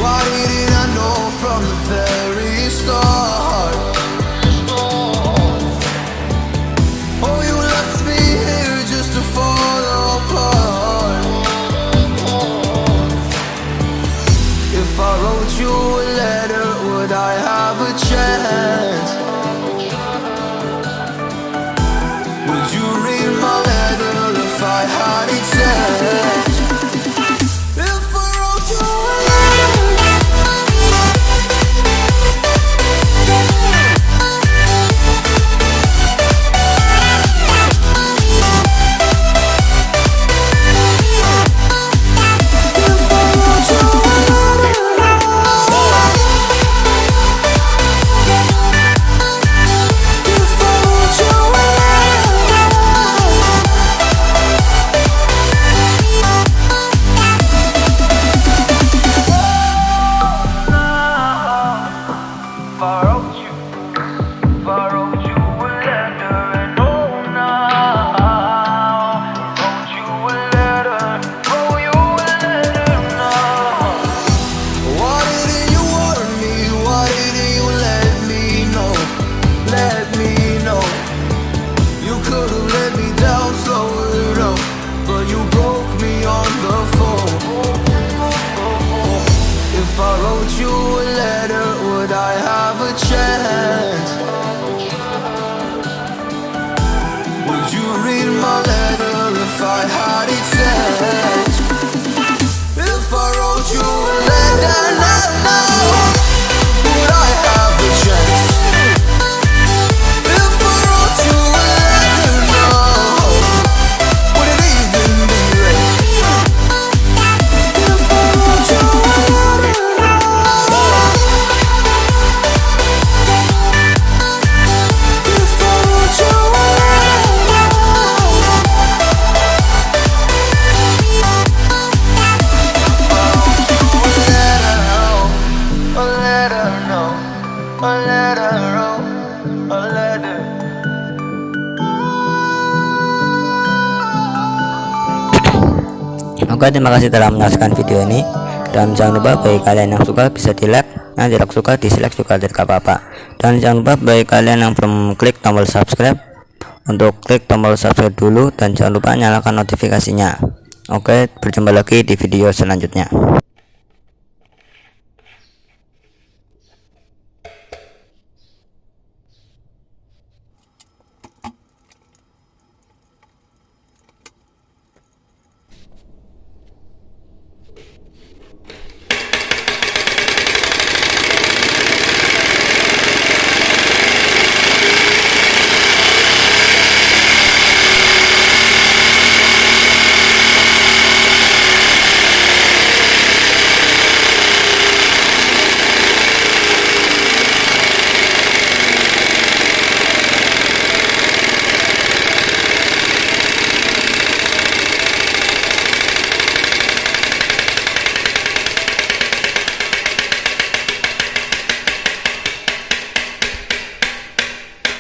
Why didn't I know from the very start? Oh, you left me here just to fall apart. If I wrote you a letter, would I have a chance? Would you read my letter if I had it sent? If I wrote you a chance? Would you read my letter if I had it sent? If I wrote you a letter now, would I have a chance? If I wrote you a letter now, would it even be read? If I wrote you a letter Oke, terima kasih telah menyaksikan video ini, dan jangan lupa bagi kalian yang suka bisa di like, yang tidak suka dislike juga tidak apa-apa. Dan jangan lupa bagi kalian yang belum klik tombol subscribe, untuk klik tombol subscribe dulu, dan jangan lupa nyalakan notifikasinya. Oke, berjumpa lagi di video selanjutnya.